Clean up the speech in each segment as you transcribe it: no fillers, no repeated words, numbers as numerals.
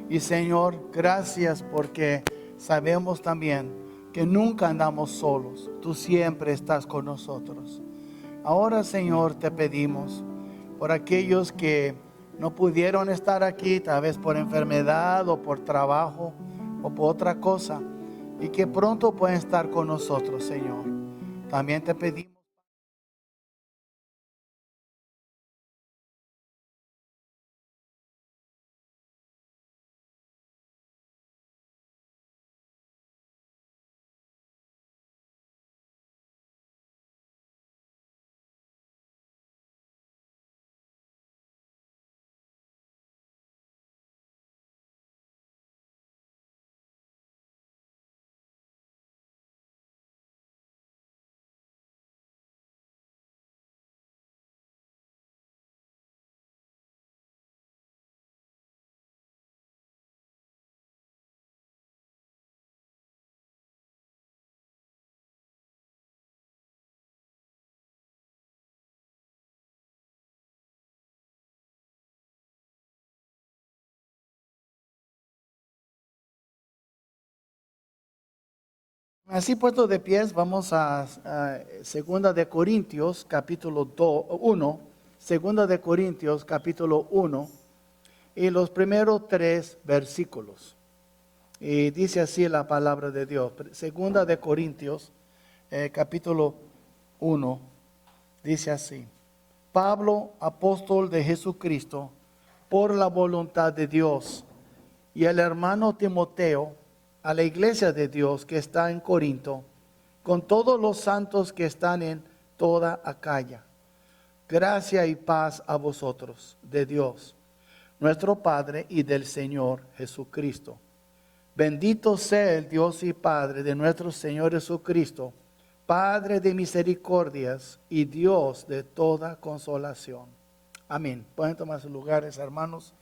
Y Señor, gracias porque sabemos también que nunca andamos solos. Tú siempre estás con nosotros. Ahora, Señor, te pedimos por aquellos que no pudieron estar aquí, tal vez por enfermedad o por trabajo o por otra cosa, y que pronto pueden estar con nosotros, Señor. También te pedimos. Así puesto de pies, vamos a Segunda de Corintios, capítulo 1, Segunda de Corintios, capítulo 1, y los primeros 3 versículos. Y dice así la palabra de Dios. Segunda de Corintios, capítulo 1, dice así: Pablo, apóstol de Jesucristo, por la voluntad de Dios, y el hermano Timoteo, a la iglesia de Dios que está en Corinto, con todos los santos que están en toda Acaya. Gracia y paz a vosotros, de Dios, nuestro Padre, y del Señor Jesucristo. Bendito sea el Dios y Padre de nuestro Señor Jesucristo, Padre de misericordias y Dios de toda consolación. Amén. Pueden tomar sus lugares, hermanos.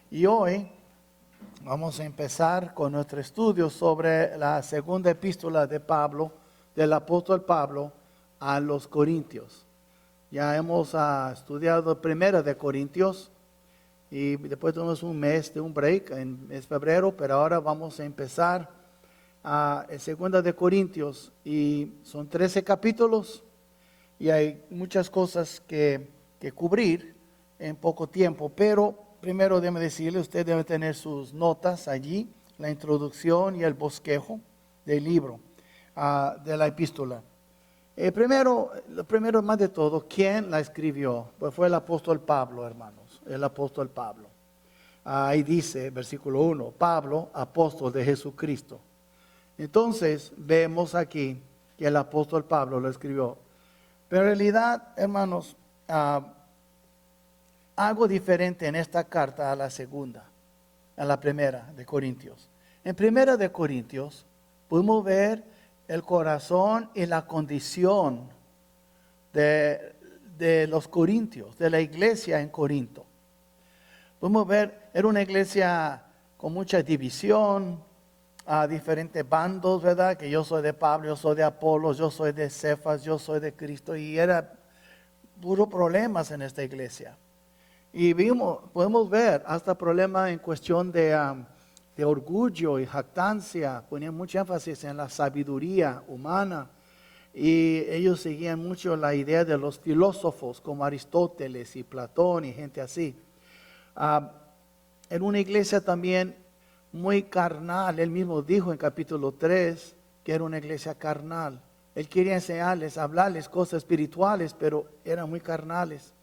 Y hoy vamos a empezar con nuestro estudio sobre la segunda epístola de Pablo, del apóstol Pablo a los Corintios. Ya hemos estudiado primera de Corintios y después tuvimos un mes de un break en febrero, pero ahora vamos a empezar a segunda de Corintios, y son 13 capítulos y hay muchas cosas que cubrir en poco tiempo, pero primero déjeme decirle, usted debe tener sus notas allí, la introducción y el bosquejo del libro, de la epístola. Lo primero más de todo, ¿quién la escribió? Pues fue el apóstol Pablo, hermanos, el apóstol Pablo. Ahí dice, versículo 1, Pablo, apóstol de Jesucristo. Entonces, vemos aquí que el apóstol Pablo lo escribió. Pero en realidad, hermanos, algo diferente en esta carta a la segunda, a la primera de Corintios. En primera de Corintios pudimos ver el corazón y la condición de los corintios, de la iglesia en Corinto. Pudimos ver, era una iglesia con mucha división, a diferentes bandos, ¿verdad? Que yo soy de Pablo, yo soy de Apolos, yo soy de Cefas, yo soy de Cristo, y era puro problemas en esta iglesia. Y podemos ver hasta problemas en cuestión de orgullo y jactancia. Ponían mucho énfasis en la sabiduría humana. Y ellos seguían mucho la idea de los filósofos como Aristóteles y Platón y gente así. En una iglesia también muy carnal. Él mismo dijo en capítulo 3 que era una iglesia carnal. Él quería enseñarles, hablarles cosas espirituales, pero eran muy carnales.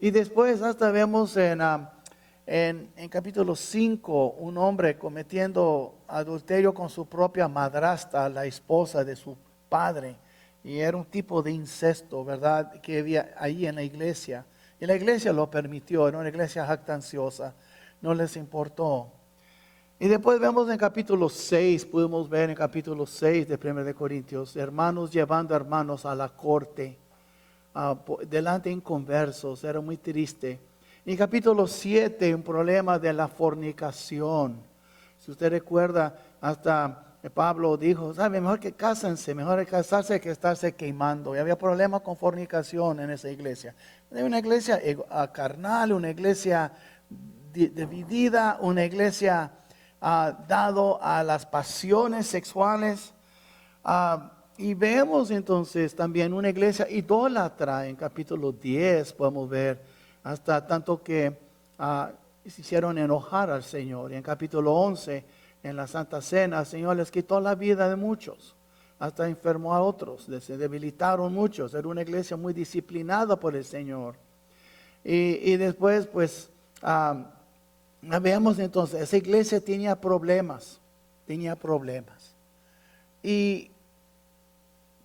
Y después hasta vemos en capítulo 5 un hombre cometiendo adulterio con su propia madrastra, la esposa de su padre. Y era un tipo de incesto, ¿verdad?, que había ahí en la iglesia. Y la iglesia lo permitió, era una iglesia jactanciosa, no les importó. Y después vemos en capítulo 6, pudimos ver en capítulo 6 de 1 de Corintios, hermanos llevando hermanos a la corte, delante de inconversos, era muy triste. En capítulo 7, un problema de la fornicación. Si usted recuerda, hasta Pablo dijo, ¿sabe? Mejor que cásense, mejor casarse que estarse quemando. Y había problemas con fornicación en esa iglesia. Era una iglesia carnal, una iglesia dividida, una iglesia dado a las pasiones sexuales. Y vemos entonces también una iglesia idólatra. En capítulo 10 podemos ver hasta tanto que se hicieron enojar al Señor. Y en capítulo 11, en la Santa Cena, el Señor les quitó la vida de muchos, hasta enfermó a otros, se debilitaron muchos. Era una iglesia muy disciplinada por el Señor. Y después pues veamos entonces, esa iglesia tenía problemas. Y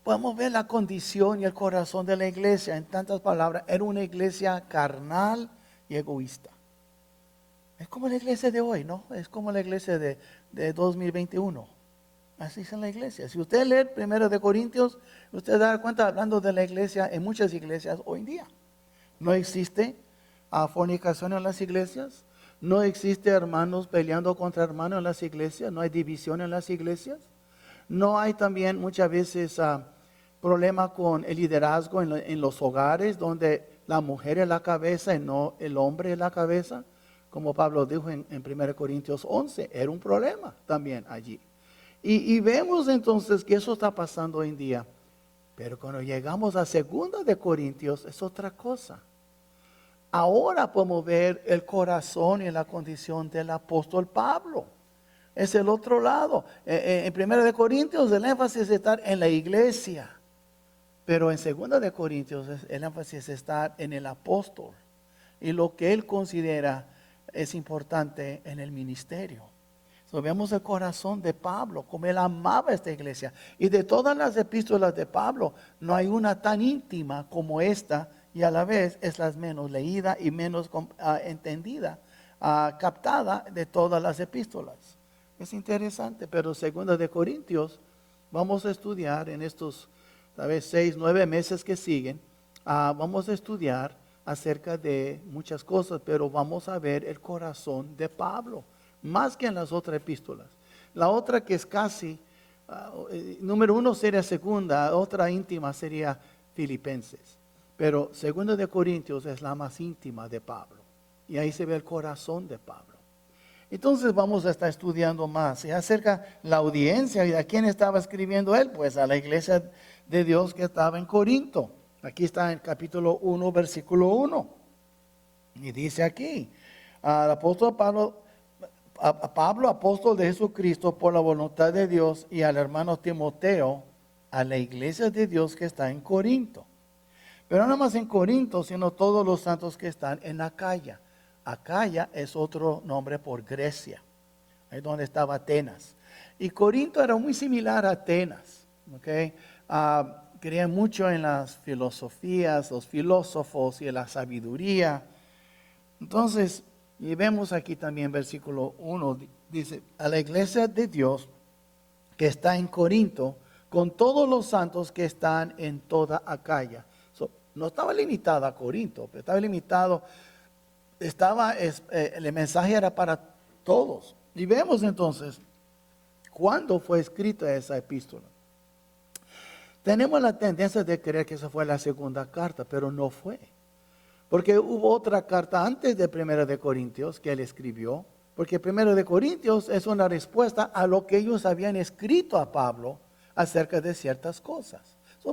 podemos ver la condición y el corazón de la iglesia. En tantas palabras, era una iglesia carnal y egoísta. Es como la iglesia de hoy, ¿no? Es como la iglesia de 2021. Así es en la iglesia. Si usted lee 1 de Corintios, usted da cuenta hablando de la iglesia en muchas iglesias hoy en día. No existe fornicación en las iglesias. No existe hermanos peleando contra hermanos en las iglesias. No hay división en las iglesias. No hay también muchas veces problema con el liderazgo en los hogares, donde la mujer es la cabeza y no el hombre es la cabeza. Como Pablo dijo en 1 Corintios 11, era un problema también allí. Y vemos entonces que eso está pasando hoy en día. Pero cuando llegamos a 2 de Corintios es otra cosa. Ahora podemos ver el corazón y la condición del apóstol Pablo. Es el otro lado. En 1 de Corintios el énfasis está en la iglesia. Pero en 2 de Corintios el énfasis está en el apóstol. Y lo que él considera es importante en el ministerio. Vemos el corazón de Pablo, como él amaba esta iglesia. Y de todas las epístolas de Pablo, no hay una tan íntima como esta, y a la vez es la menos leída y menos entendida, captada de todas las epístolas. Es interesante, pero 2 de Corintios vamos a estudiar en estos, tal vez 6, 9 meses que siguen. Vamos a estudiar acerca de muchas cosas, pero vamos a ver el corazón de Pablo, más que en las otras epístolas. La otra que es casi, número 1 sería 2, otra íntima sería Filipenses. Pero 2 de Corintios es la más íntima de Pablo. Y ahí se ve el corazón de Pablo. Entonces vamos a estar estudiando más. Y acerca de la audiencia y a quién estaba escribiendo él, pues a la iglesia de Dios que estaba en Corinto. Aquí está en capítulo 1, versículo 1. Y dice aquí, al apóstol Pablo, apóstol de Jesucristo por la voluntad de Dios, y al hermano Timoteo, a la iglesia de Dios que está en Corinto. Pero no más en Corinto, sino todos los santos que están en Acaya. Acaya es otro nombre por Grecia, ahí donde estaba Atenas. Y Corinto era muy similar a Atenas. ¿Okay? Creían mucho en las filosofías, los filósofos y en la sabiduría. Entonces, y vemos aquí también versículo 1, dice, a la iglesia de Dios que está en Corinto, con todos los santos que están en toda Acaya. No estaba limitada a Corinto, pero estaba limitado, el mensaje era para todos. Y vemos entonces, ¿cuándo fue escrita esa epístola? Tenemos la tendencia de creer que esa fue la segunda carta, pero no fue. Porque hubo otra carta antes de 1 de Corintios que él escribió, porque 1 de Corintios es una respuesta a lo que ellos habían escrito a Pablo acerca de ciertas cosas.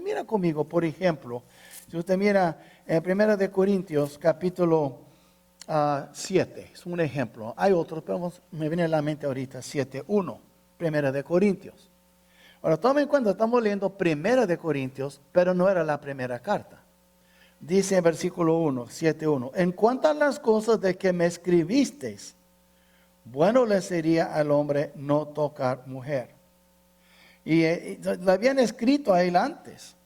Mira conmigo, por ejemplo, si usted mira en 1 de Corintios capítulo 7, es un ejemplo. Hay otros, pero me viene a la mente ahorita 7:1, 1 de Corintios. Ahora tomen en cuenta, estamos leyendo 1 de Corintios, pero no era la primera carta. Dice en versículo 1, 7:1, en cuanto a las cosas de que me escribisteis, bueno le sería al hombre no tocar mujer. Y lo habían escrito a él antes.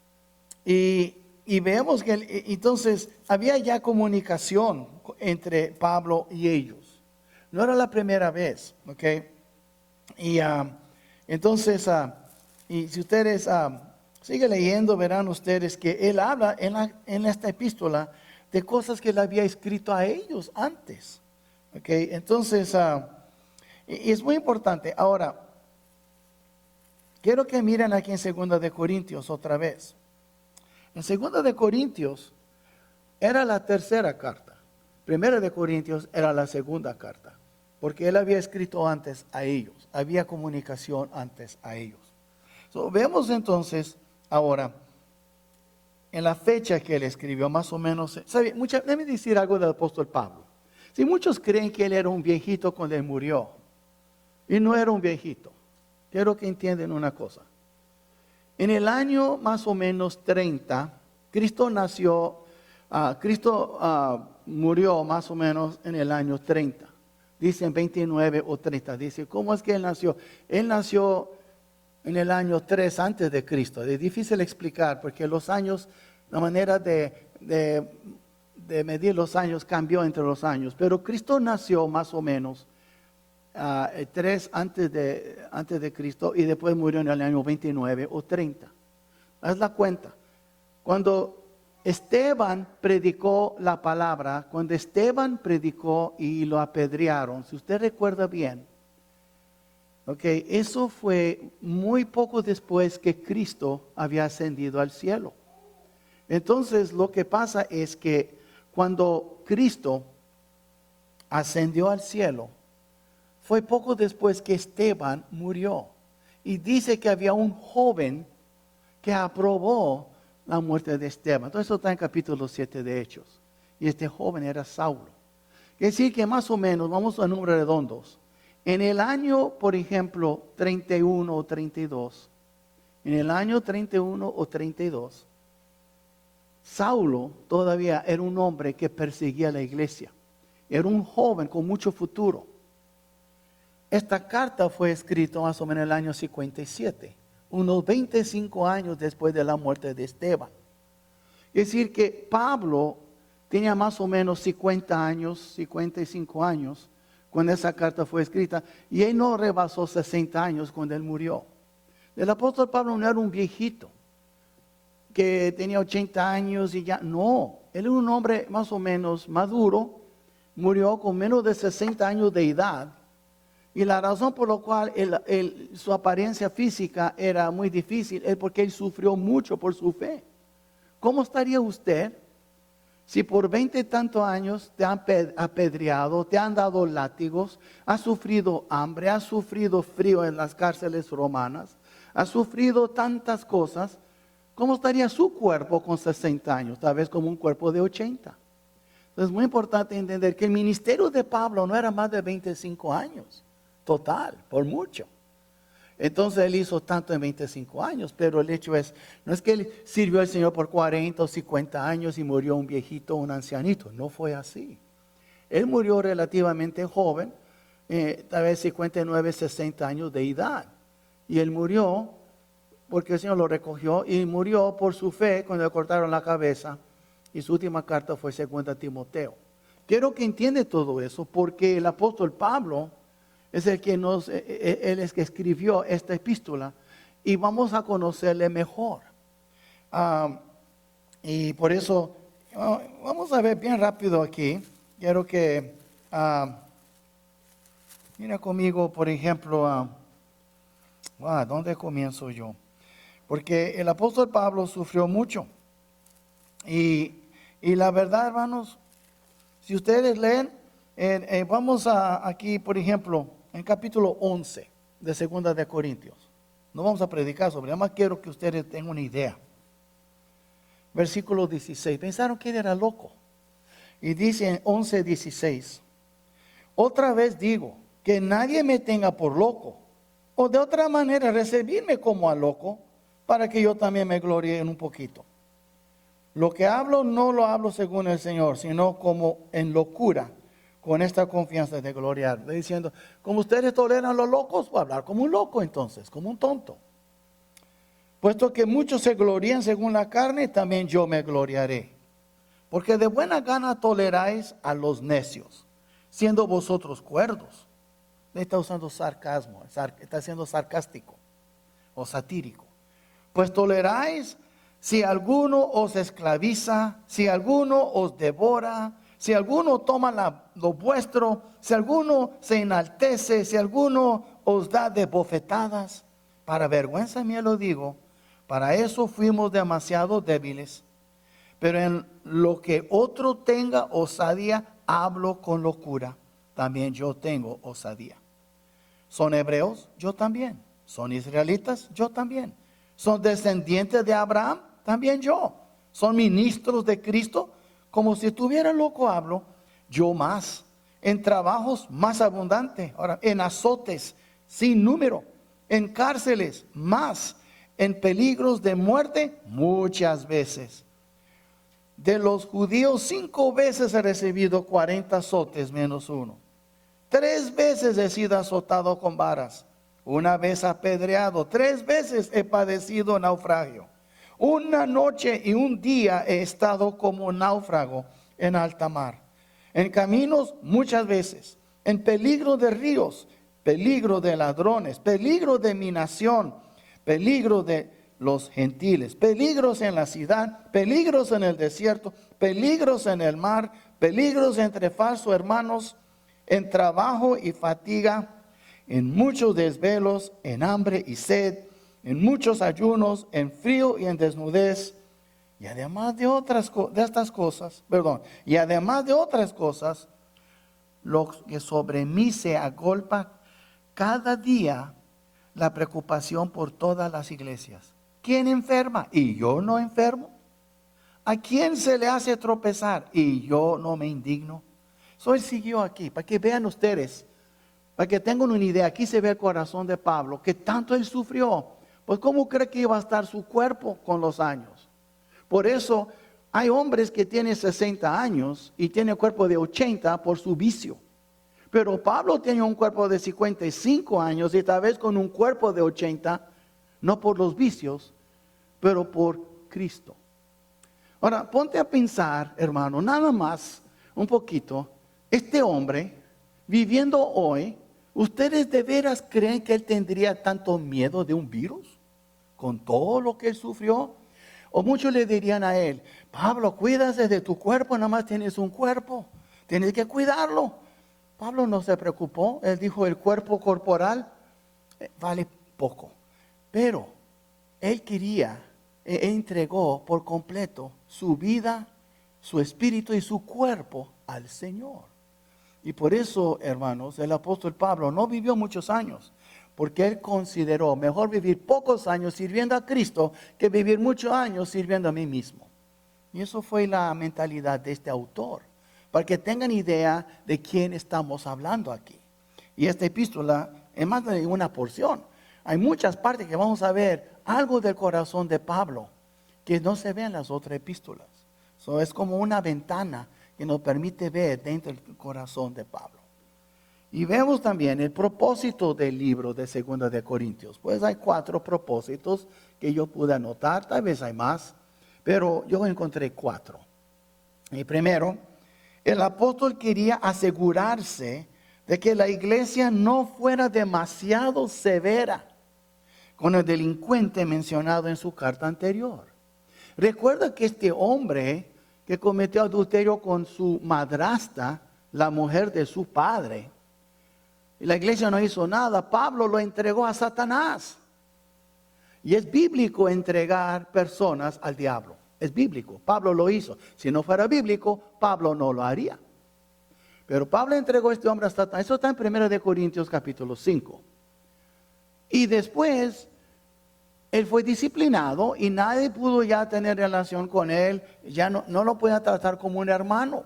Y vemos que entonces había ya comunicación entre Pablo y ellos. No era la primera vez, ¿ok? Y entonces, y si ustedes siguen leyendo, verán ustedes que él habla en esta epístola de cosas que él había escrito a ellos antes. ¿Ok? Entonces, y es muy importante. Ahora, quiero que miren aquí en 2 de Corintios otra vez. En 2 de Corintios era la tercera carta. 1 de Corintios era la segunda carta. porque él había escrito antes a ellos, había comunicación antes a ellos. Vemos entonces ahora en la fecha que él escribió, más o menos, ¿sabe? Déjame decir algo del apóstol Pablo. Si muchos creen que él era un viejito cuando él murió, y no era un viejito, quiero que entiendan una cosa. En el año más o menos 30, Cristo murió más o menos en el año 30. Dicen 29 o 30. Dice, ¿cómo es que él nació? Él nació en el año 3 antes de Cristo. Es difícil explicar porque los años, la manera de medir los años cambió entre los años. Pero Cristo nació más o menos 3 antes de Cristo y después murió en el año 29 o 30. Haz la cuenta. Cuando Esteban predicó la palabra, cuando Esteban predicó y lo apedrearon, si usted recuerda bien, eso fue muy poco después que Cristo había ascendido al cielo. Entonces lo que pasa es que cuando Cristo ascendió al cielo, fue poco después que Esteban murió. Y dice que había un joven que aprobó la muerte de Esteban. Todo eso está en capítulo 7 de Hechos. Y este joven era Saulo. Quiere decir que más o menos, vamos a números redondos, en el año, por ejemplo, 31 o 32, en el año 31 o 32, Saulo todavía era un hombre que perseguía a la iglesia. Era un joven con mucho futuro. Esta carta fue escrita más o menos en el año 57, unos 25 años después de la muerte de Esteban. Es decir que Pablo tenía más o menos 50 años, 55 años, cuando esa carta fue escrita, y él no rebasó 60 años cuando él murió. El apóstol Pablo no era un viejito que tenía 80 años y ya, no, él era un hombre más o menos maduro, murió con menos de 60 años de edad. Y la razón por la cual su apariencia física era muy difícil es porque él sufrió mucho por su fe. ¿Cómo estaría usted si por 20 y tantos años te han apedreado, te han dado látigos, has sufrido hambre, has sufrido frío en las cárceles romanas, has sufrido tantas cosas? ¿Cómo estaría su cuerpo con 60 años? Tal vez como un cuerpo de 80. Entonces es muy importante entender que el ministerio de Pablo no era más de 25 años. Total, por mucho. Entonces él hizo tanto en 25 años, pero el hecho es, no es que él sirvió al Señor por 40 o 50 años y murió un viejito o un ancianito, no fue así. Él murió relativamente joven, tal vez 59, 60 años de edad. Y él murió porque el Señor lo recogió y murió por su fe cuando le cortaron la cabeza. Y su última carta fue 2 Timoteo. Quiero que entiende todo eso porque el apóstol Pablo es el que él es que escribió esta epístola y vamos a conocerle mejor. Y por eso, vamos a ver bien rápido aquí. Quiero que, mira conmigo, por ejemplo, ¿dónde comienzo yo? Porque el apóstol Pablo sufrió mucho. Y la verdad, hermanos, si ustedes leen, vamos aquí, por ejemplo, en capítulo 11 de 2 de Corintios. No vamos a predicar sobre, nada más quiero que ustedes tengan una idea. Versículo 16. Pensaron que él era loco. Y dice en 11:16. Otra vez digo, que nadie me tenga por loco, o de otra manera recibirme como a loco, para que yo también me gloríe en un poquito. Lo que hablo no lo hablo según el Señor, sino como en locura, con esta confianza de gloriar. Diciendo, como ustedes toleran a los locos, voy a hablar como un loco entonces, como un tonto. Puesto que muchos se glorían según la carne, también yo me gloriaré. Porque de buena gana toleráis a los necios, siendo vosotros cuerdos. Le está usando sarcasmo, está siendo sarcástico o satírico. Pues toleráis si alguno os esclaviza, si alguno os devora, si alguno toma lo vuestro, si alguno se enaltece, si alguno os da de bofetadas. Para vergüenza mía lo digo, para eso fuimos demasiado débiles. Pero en lo que otro tenga osadía, hablo con locura, también yo tengo osadía. ¿Son hebreos? Yo también. ¿Son israelitas? Yo también. ¿Son descendientes de Abraham? También yo. ¿Son ministros de Cristo? Como si estuviera loco hablo, yo más. En trabajos más abundante. Ahora, en azotes sin número. En cárceles más. En peligros de muerte muchas veces. De los judíos 5 veces he recibido 40 azotes menos uno. 3 veces he sido azotado con varas. 1 vez apedreado. 3 veces he padecido naufragio. 1 noche y 1 día he estado como náufrago en alta mar. En caminos muchas veces. En peligro de ríos. Peligro de ladrones. Peligro de mi nación. Peligro de los gentiles, peligros en la ciudad, peligros en el desierto, peligros en el mar, peligros entre falsos hermanos, en trabajo y fatiga, en muchos desvelos, en hambre y sed, en muchos ayunos, en frío y en desnudez, y además de otras cosas, lo que sobre mí se agolpa cada día la preocupación por todas las iglesias. ¿Quién enferma? ¿Y yo no enfermo? ¿A quién se le hace tropezar? ¿Y yo no me indigno? Él siguió aquí, para que vean ustedes, para que tengan una idea. Aquí se ve el corazón de Pablo, que tanto él sufrió. Pues ¿cómo cree que iba a estar su cuerpo con los años? Por eso hay hombres que tienen 60 años y tienen cuerpo de 80 por su vicio. Pero Pablo tenía un cuerpo de 55 años y tal vez con un cuerpo de 80, no por los vicios, pero por Cristo. Ahora, ponte a pensar, hermano, nada más un poquito, este hombre viviendo hoy, ¿ustedes de veras creen que él tendría tanto miedo de un virus? Con todo lo que él sufrió. O muchos le dirían a él, Pablo, cuídate de tu cuerpo, nada más tienes un cuerpo, tienes que cuidarlo. Pablo no se preocupó, él dijo, el cuerpo corporal vale poco. Pero él quería, entregó por completo su vida, su espíritu y su cuerpo al Señor. Y por eso, hermanos, el apóstol Pablo no vivió muchos años, porque él consideró mejor vivir pocos años sirviendo a Cristo que vivir muchos años sirviendo a mí mismo. Y eso fue la mentalidad de este autor, para que tengan idea de quién estamos hablando aquí. Y esta epístola es más de una porción. Hay muchas partes que vamos a ver algo del corazón de Pablo que no se ve en las otras epístolas. Es como una ventana que nos permite ver dentro del corazón de Pablo. Y vemos también el propósito del libro de 2 de Corintios. Pues hay 4 propósitos que yo pude anotar, tal vez hay más, pero yo encontré 4. Y primero, el apóstol quería asegurarse de que la iglesia no fuera demasiado severa con el delincuente mencionado en su carta anterior. Recuerda que este hombre que cometió adulterio con su madrastra, la mujer de su padre, y la iglesia no hizo nada, Pablo lo entregó a Satanás. Y es bíblico entregar personas al diablo. Es bíblico, Pablo lo hizo. Si no fuera bíblico, Pablo no lo haría. Pero Pablo entregó a este hombre a Satanás. Eso está en 1 de Corintios capítulo 5. Y después, él fue disciplinado y nadie pudo ya tener relación con él. Ya no lo podía tratar como un hermano.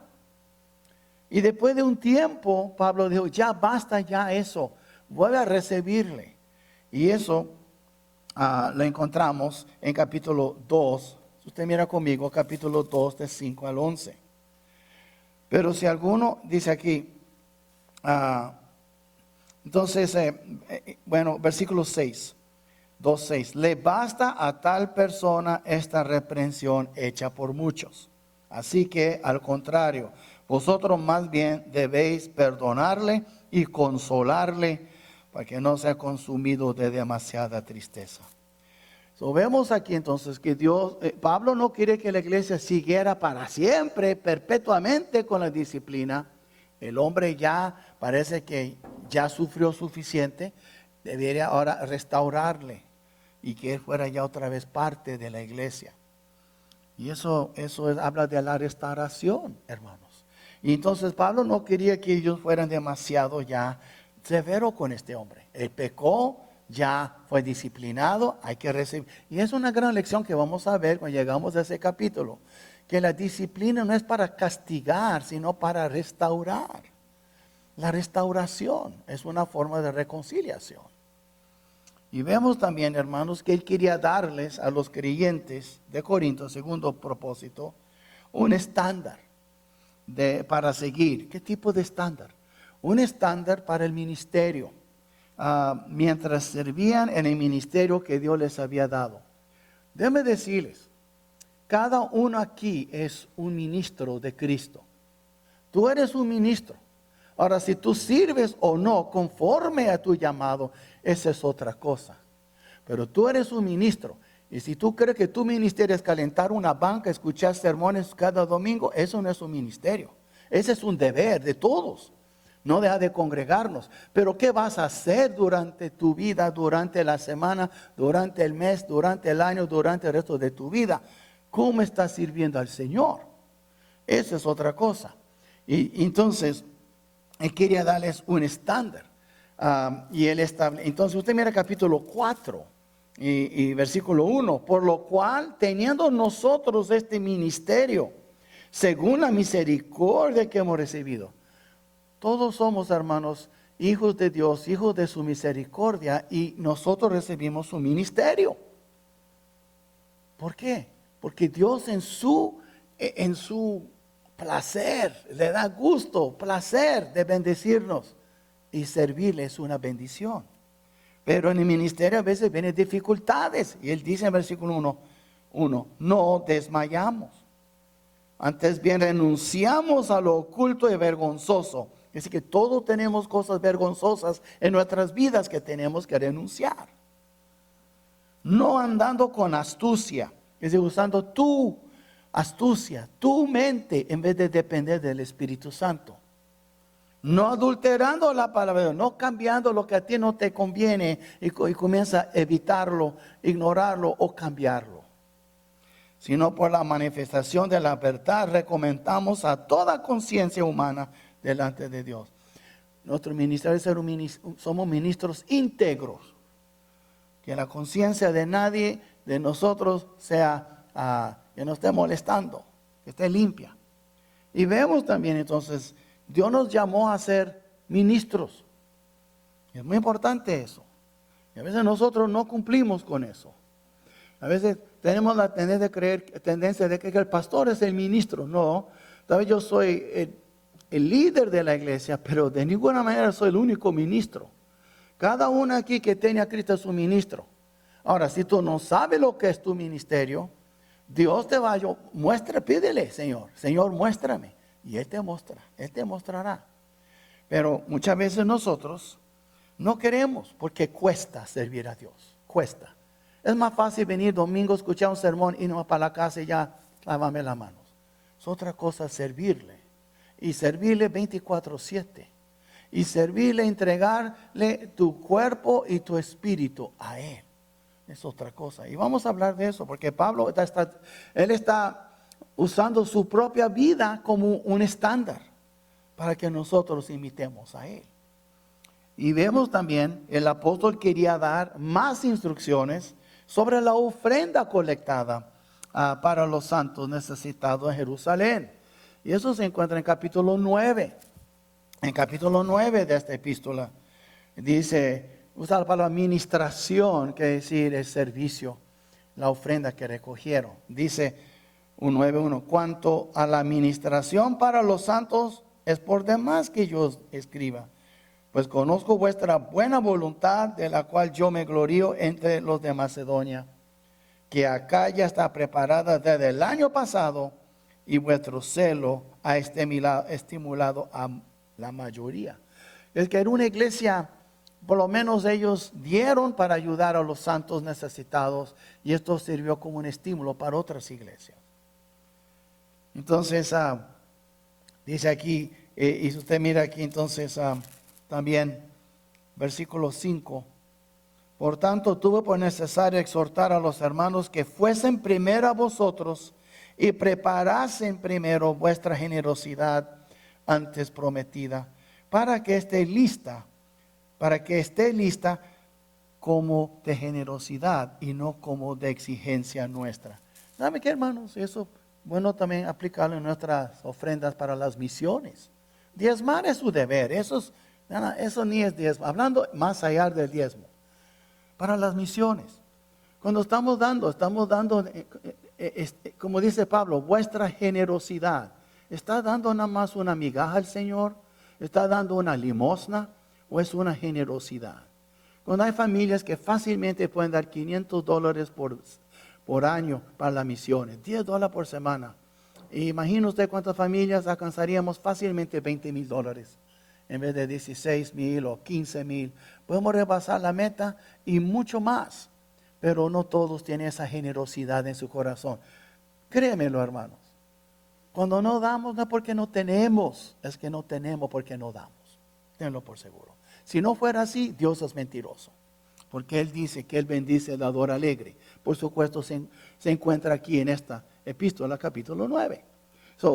Y después de un tiempo, Pablo dijo, ya basta ya eso. Vuelve a recibirle. Y eso lo encontramos en capítulo 2. Si usted mira conmigo, capítulo 2, de 5 al 11. Pero si alguno dice aquí, entonces, versículo 6, 2:6. Le basta a tal persona esta reprensión hecha por muchos. Así que, al contrario, vosotros más bien debéis perdonarle y consolarle para que no sea consumido de demasiada tristeza. Vemos aquí entonces que Pablo no quiere que la iglesia siguiera para siempre, perpetuamente con la disciplina. El hombre ya parece que ya sufrió suficiente, debería ahora restaurarle y que él fuera ya otra vez parte de la iglesia. Y eso habla de la restauración, hermanos. Y entonces Pablo no quería que ellos fueran demasiado ya severos con este hombre. Él pecó, ya fue disciplinado, hay que recibir. Y es una gran lección que vamos a ver cuando llegamos a ese capítulo. Que la disciplina no es para castigar, sino para restaurar. La restauración es una forma de reconciliación. Y vemos también, hermanos, que él quería darles a los creyentes de Corinto, segundo propósito, un estándar para seguir. ¿Qué tipo de estándar? Un estándar para el ministerio, mientras servían en el ministerio que Dios les había dado. Déjenme decirles, cada uno aquí es un ministro de Cristo. Tú eres un ministro. Ahora, si tú sirves o no conforme a tu llamado, esa es otra cosa. Pero tú eres un ministro. Y si tú crees que tu ministerio es calentar una banca, escuchar sermones cada domingo, eso no es un ministerio. Ese es un deber de todos. No deja de congregarnos. Pero ¿qué vas a hacer durante tu vida, durante la semana, durante el mes, durante el año, durante el resto de tu vida? ¿Cómo estás sirviendo al Señor? Esa es otra cosa. Y entonces, él quería darles un estándar. Y él entonces usted mira capítulo 4 y versículo 1. Por lo cual, teniendo nosotros este ministerio, según la misericordia que hemos recibido. Todos somos, hermanos, hijos de Dios, hijos de su misericordia, y nosotros recibimos su ministerio. ¿Por qué? Porque Dios en su placer, le da gusto, placer de bendecirnos, y servirle es una bendición. Pero en el ministerio a veces vienen dificultades, y él dice en versículo 1, no desmayamos. Antes bien renunciamos a lo oculto y vergonzoso. Es decir, que todos tenemos cosas vergonzosas en nuestras vidas que tenemos que renunciar. No andando con astucia, es decir, usando tu astucia, tu mente, en vez de depender del Espíritu Santo. No adulterando la palabra, no cambiando lo que a ti no te conviene y comienza a evitarlo, ignorarlo o cambiarlo. Sino por la manifestación de la verdad recomendamos a toda conciencia humana delante de Dios. Nuestro ministerio es somos ministros íntegros. Que la conciencia de nadie, de nosotros, sea que no esté molestando, que esté limpia. Y vemos también entonces, Dios nos llamó a ser ministros. Es muy importante eso. Y a veces nosotros no cumplimos con eso. A veces tenemos la tendencia de que el pastor es el ministro. No, tal vez yo soy el líder de la iglesia, pero de ninguna manera soy el único ministro. Cada uno aquí que tiene a Cristo es un ministro. Ahora, si tú no sabes lo que es tu ministerio, Dios te va a pídele, Señor, muéstrame. Y Él te mostrará. Pero muchas veces nosotros no queremos porque cuesta servir a Dios, cuesta. Es más fácil venir domingo, escuchar un sermón, irnos para la casa y ya lávame las manos. Es otra cosa servirle. Y servirle 24/7. Y servirle, entregarle tu cuerpo y tu espíritu a Él. Es otra cosa. Y vamos a hablar de eso, porque Pablo está usando su propia vida como un estándar para que nosotros imitemos a Él. Y vemos también, el apóstol quería dar más instrucciones sobre la ofrenda colectada para los santos necesitados en Jerusalén. Y eso se encuentra en capítulo 9. En capítulo 9 de esta epístola dice, usa la palabra administración, que decir el servicio, la ofrenda que recogieron. Dice 9:1, cuanto a la administración para los santos, es por demás que yo escriba. Pues conozco vuestra buena voluntad, de la cual yo me glorío entre los de Macedonia, que acá ya está preparada desde el año pasado, y vuestro celo ha estimulado a la mayoría. Es que era una iglesia, por lo menos ellos dieron para ayudar a los santos necesitados, y esto sirvió como un estímulo para otras iglesias. Entonces, dice aquí, y si usted mira aquí, entonces también, versículo 5. Por tanto, tuve por necesario exhortar a los hermanos que fuesen primero a vosotros y preparasen primero vuestra generosidad antes prometida, para que esté lista como de generosidad y no como de exigencia nuestra. ¿Sabe qué, hermanos? Eso bueno también aplicarlo en nuestras ofrendas para las misiones. Diezmar es su deber, eso ni es diezmo, hablando más allá del diezmo. Para las misiones, cuando estamos dando, como dice Pablo, vuestra generosidad. ¿Está dando nada más una migaja al Señor? ¿Está dando una limosna o es una generosidad? Cuando hay familias que fácilmente pueden dar $500 por año para las misiones, $10 por semana. Imagina usted cuántas familias alcanzaríamos fácilmente $20,000 en vez de 16,000 o 15,000. Podemos rebasar la meta y mucho más, pero no todos tienen esa generosidad en su corazón. Créemelo, hermanos. Cuando no damos, no es porque no tenemos, es que no tenemos porque no damos. Tenlo por seguro. Si no fuera así, Dios es mentiroso. Porque Él dice que Él bendice al dador alegre. Por supuesto, se encuentra aquí en esta epístola, capítulo 9.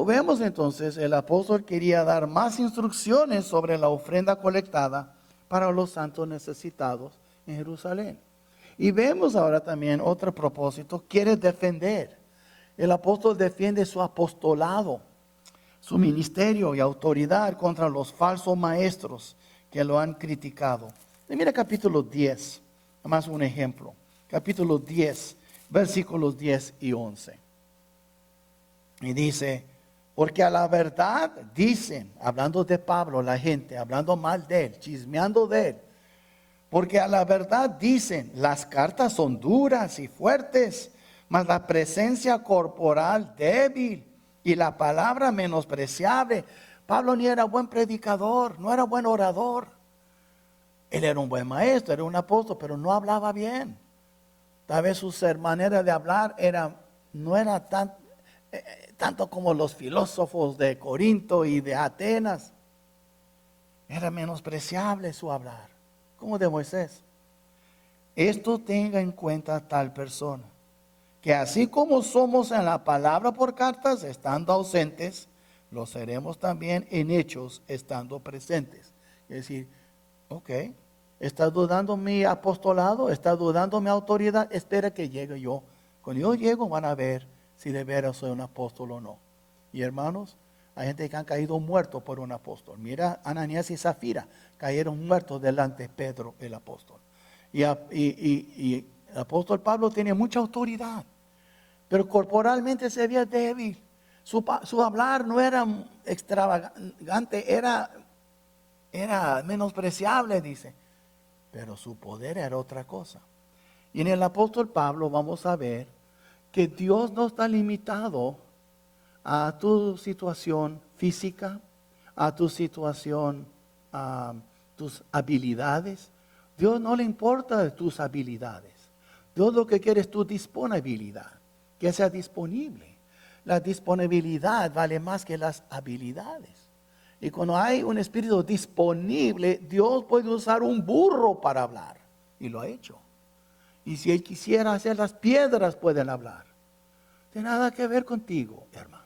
Vemos entonces, el apóstol quería dar más instrucciones sobre la ofrenda colectada para los santos necesitados en Jerusalén. Y vemos ahora también otro propósito, quiere defender. El apóstol defiende su apostolado, su ministerio y autoridad contra los falsos maestros que lo han criticado. Y mira capítulo 10, más un ejemplo. Capítulo 10, versículos 10 y 11. Y dice, porque a la verdad dicen, hablando de Pablo, la gente, hablando mal de él, chismeando de él. Porque a la verdad dicen, las cartas son duras y fuertes, mas la presencia corporal débil y la palabra menospreciable. Pablo ni era buen predicador, no era buen orador. Él era un buen maestro, era un apóstol, pero no hablaba bien. Tal vez su manera de hablar no era tanto como los filósofos de Corinto y de Atenas. Era menospreciable su hablar, como de Moisés. Esto tenga en cuenta tal persona, que así como somos en la palabra por cartas, estando ausentes, lo seremos también en hechos, estando presentes. Es decir, ok, ¿estás dudando mi apostolado? ¿Estás dudando mi autoridad? Espera que llegue yo. Cuando yo llego van a ver si de veras soy un apóstol o no. Y hermanos, hay gente que han caído muertos por un apóstol. Mira, Ananías y Zafira cayeron muertos delante de Pedro, el apóstol. Y el apóstol Pablo tiene mucha autoridad, pero corporalmente se veía débil. Su hablar no era extravagante, era menospreciable, dice. Pero su poder era otra cosa. Y en el apóstol Pablo vamos a ver que Dios no está limitado a tu situación física, a tu situación, a tus habilidades. Dios no le importa tus habilidades. Dios lo que quiere es tu disponibilidad, que sea disponible. La disponibilidad vale más que las habilidades. Y cuando hay un espíritu disponible, Dios puede usar un burro para hablar. Y lo ha hecho. Y si Él quisiera hacer, las piedras pueden hablar. Tiene nada que ver contigo, hermano.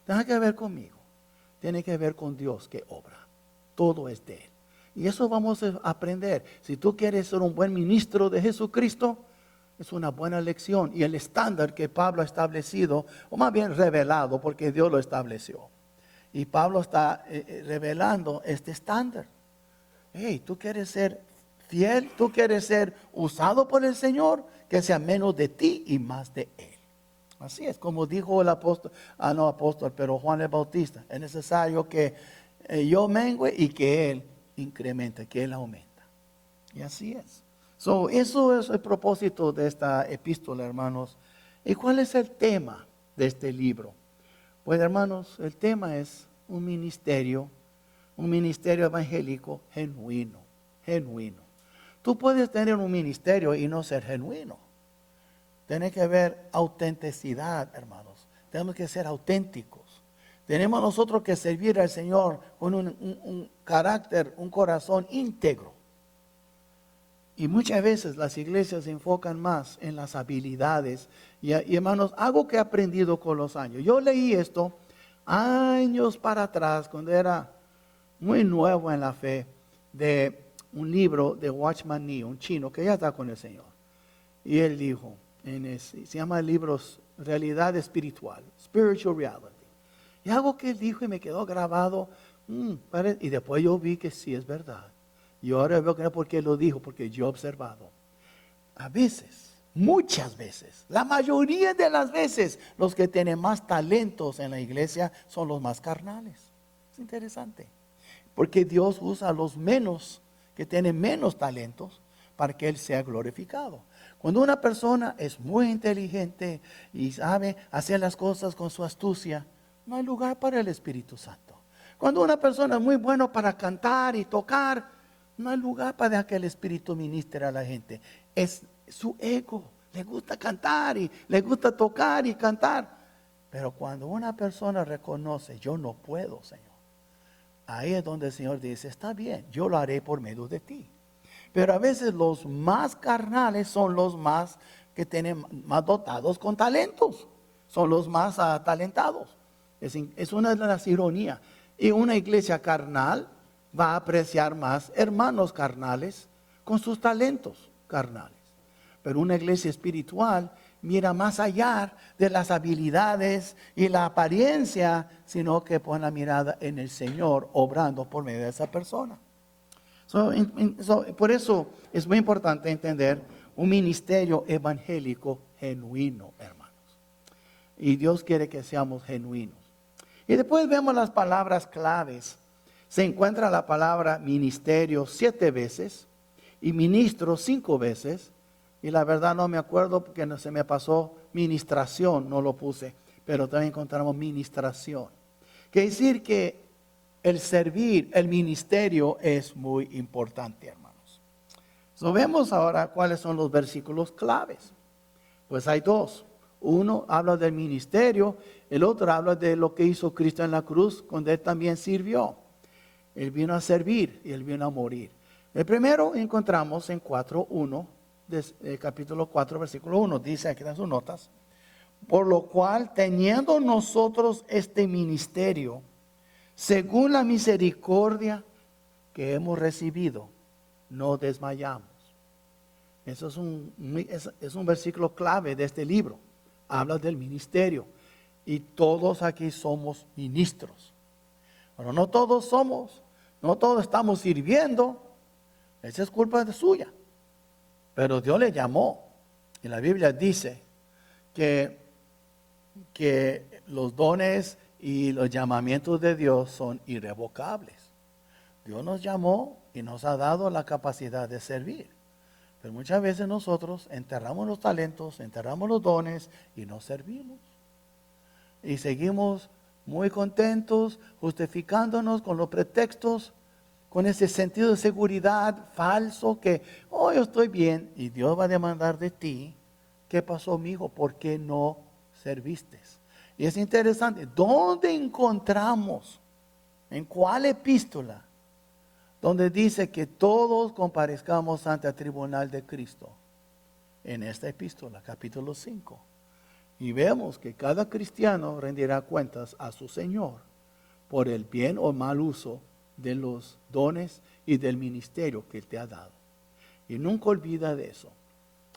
Nada que ver conmigo. Tiene que ver con Dios que obra. Todo es de Él. Y eso vamos a aprender. Si tú quieres ser un buen ministro de Jesucristo, es una buena lección. Y el estándar que Pablo ha establecido, o más bien revelado, porque Dios lo estableció. Y Pablo está revelando este estándar. Hey, tú quieres ser fiel, tú quieres ser usado por el Señor, que sea menos de ti y más de Él. Así es, como dijo el apóstol, pero Juan el Bautista, es necesario que yo mengue y que Él incremente, que Él aumenta. Y así es. Eso es el propósito de esta epístola, hermanos. ¿Y cuál es el tema de este libro? Pues, hermanos, el tema es un ministerio evangélico genuino. Tú puedes tener un ministerio y no ser genuino. Tiene que haber autenticidad, hermanos. Tenemos que ser auténticos. Tenemos nosotros que servir al Señor con un carácter, un corazón íntegro. Y muchas veces las iglesias se enfocan más en las habilidades. Y hermanos, algo que he aprendido con los años. Yo leí esto años para atrás, cuando era muy nuevo en la fe, de un libro de Watchman Nee, un chino que ya está con el Señor. Y él dijo, se llama libros Realidad Espiritual, Spiritual Reality. Y algo que él dijo y me quedó grabado, y después yo vi que sí es verdad. Y ahora veo que no es porque lo dijo, porque yo he observado. A veces, muchas veces, la mayoría de las veces, los que tienen más talentos en la iglesia son los más carnales. Es interesante. Porque Dios usa a los menos, que tienen menos talentos, para que Él sea glorificado. Cuando una persona es muy inteligente y sabe hacer las cosas con su astucia, no hay lugar para el Espíritu Santo. Cuando una persona es muy buena para cantar y tocar, no hay lugar para que el Espíritu ministre a la gente. Es su ego. Le gusta cantar y le gusta tocar y cantar. Pero cuando una persona reconoce, yo no puedo, Señor. Ahí es donde el Señor dice, está bien, yo lo haré por medio de ti. Pero a veces los más carnales son los más que tienen más dotados con talentos. Son los más talentados. Es una de las ironías. Y una iglesia carnal va a apreciar más hermanos carnales con sus talentos carnales. Pero una iglesia espiritual mira más allá de las habilidades y la apariencia, sino que pone la mirada en el Señor obrando por medio de esa persona. Por eso es muy importante entender un ministerio evangélico genuino, hermanos. Y Dios quiere que seamos genuinos. Y después vemos las palabras claves. Se encuentra la palabra ministerio 7 veces y ministro 5 veces. Y la verdad no me acuerdo porque no se me pasó ministración, no lo puse. Pero también encontramos ministración. Quiere decir que el servir, el ministerio es muy importante, hermanos. Vemos ahora cuáles son los versículos claves. Pues hay dos. Uno habla del ministerio, el otro habla de lo que hizo Cristo en la cruz, donde Él también sirvió. Él vino a servir y Él vino a morir. El primero encontramos en 4:1, capítulo 4, versículo 1. Dice, aquí en sus notas, por lo cual, teniendo nosotros este ministerio, según la misericordia que hemos recibido, no desmayamos. Eso es un versículo clave de este libro. Habla del ministerio. Y todos aquí somos ministros. Pero no todos estamos sirviendo. Esa es culpa suya. Pero Dios le llamó. Y la Biblia dice que los dones y los llamamientos de Dios son irrevocables. Dios nos llamó y nos ha dado la capacidad de servir. Pero muchas veces nosotros enterramos los talentos, enterramos los dones y no servimos. Y seguimos muy contentos, justificándonos con los pretextos, con ese sentido de seguridad falso que, yo estoy bien. Y Dios va a demandar de ti, ¿qué pasó, mijo? ¿Por qué no serviste? Y es interesante, ¿dónde encontramos? ¿En cuál epístola? Donde dice que todos comparezcamos ante el tribunal de Cristo. En esta epístola, capítulo 5. Y vemos que cada cristiano rendirá cuentas a su Señor por el bien o mal uso de los dones y del ministerio que Él te ha dado. Y nunca olvida de eso.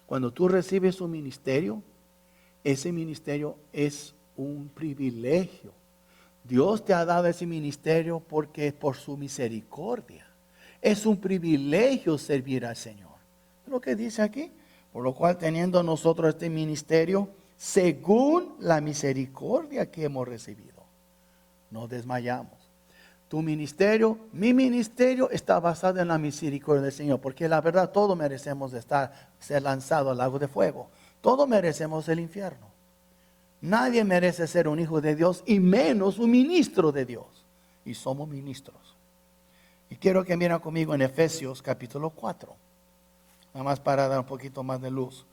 Cuando tú recibes un ministerio, ese ministerio es un privilegio. Dios te ha dado ese ministerio porque es por su misericordia. Es un privilegio servir al Señor. Lo que dice aquí, por lo cual teniendo nosotros este ministerio, según la misericordia que hemos recibido, no desmayamos. Tu ministerio, mi ministerio está basado en la misericordia del Señor, porque la verdad todos merecemos ser lanzados al lago de fuego. Todos merecemos el infierno. Nadie merece ser un hijo de Dios y menos un ministro de Dios. Y somos ministros. Y quiero que miren conmigo en Efesios capítulo 4. Nada más para dar un poquito más de luz.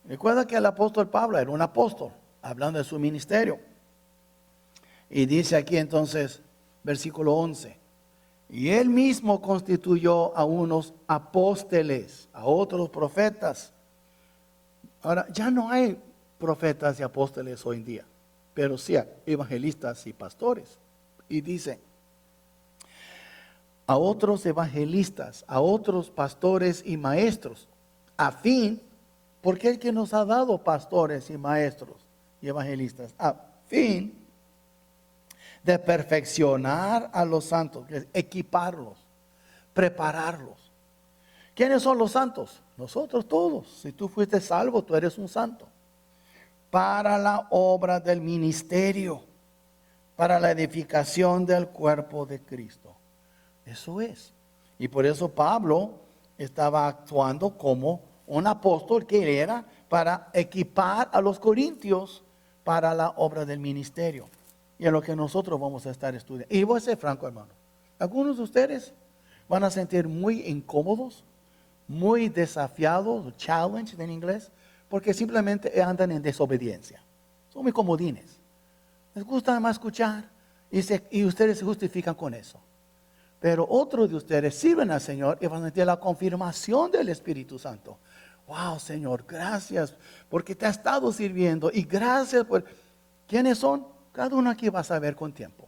Recuerda que el apóstol Pablo era un apóstol, hablando de su ministerio. Y dice aquí entonces, versículo 11. Y él mismo constituyó a unos apóstoles, a otros profetas. Ahora, ya no hay profetas y apóstoles hoy en día. pero sí evangelistas y pastores. Y dice, a otros evangelistas, a otros pastores y maestros, a fin, porque el que nos ha dado pastores y maestros y evangelistas, a fin de perfeccionar a los santos, equiparlos, prepararlos. ¿Quiénes son los santos? Nosotros todos. Si tú fuiste salvo, tú eres un santo. Para la obra del ministerio, para la edificación del cuerpo de Cristo. Eso es. Y por eso Pablo estaba actuando como un apóstol que él era para equipar a los corintios para la obra del ministerio. Y es lo que nosotros vamos a estar estudiando. Y voy a ser franco, hermano. Algunos de ustedes van a sentir muy incómodos, muy desafiados, challenged en inglés, porque simplemente andan en desobediencia. Son muy comodines. Les gusta más escuchar y ustedes se justifican con eso. Pero otros de ustedes sirven al Señor y van a tener la confirmación del Espíritu Santo. Wow, Señor, gracias porque te ha estado sirviendo y gracias por... ¿Quiénes son? Cada uno aquí va a saber con tiempo.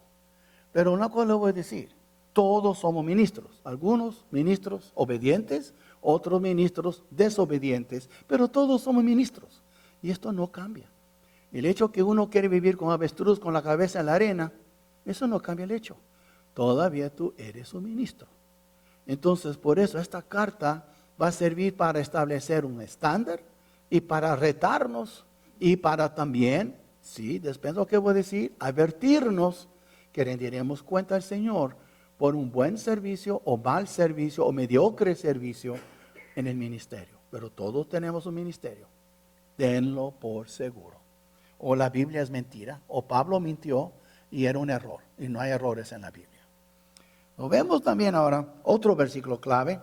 Pero una cosa le voy a decir, todos somos ministros. Algunos ministros obedientes, otros ministros desobedientes, pero todos somos ministros. Y esto no cambia. El hecho que uno quiere vivir con avestruz con la cabeza en la arena, eso no cambia el hecho. Todavía tú eres un ministro. Entonces, por eso esta carta va a servir para establecer un estándar y para retarnos y para también, sí, después lo que voy a decir, advertirnos que rendiremos cuenta al Señor por un buen servicio o mal servicio o mediocre servicio en el ministerio. Pero todos tenemos un ministerio. Denlo por seguro. O la Biblia es mentira, o Pablo mintió y era un error. Y no hay errores en la Biblia. Lo vemos también ahora, otro versículo clave,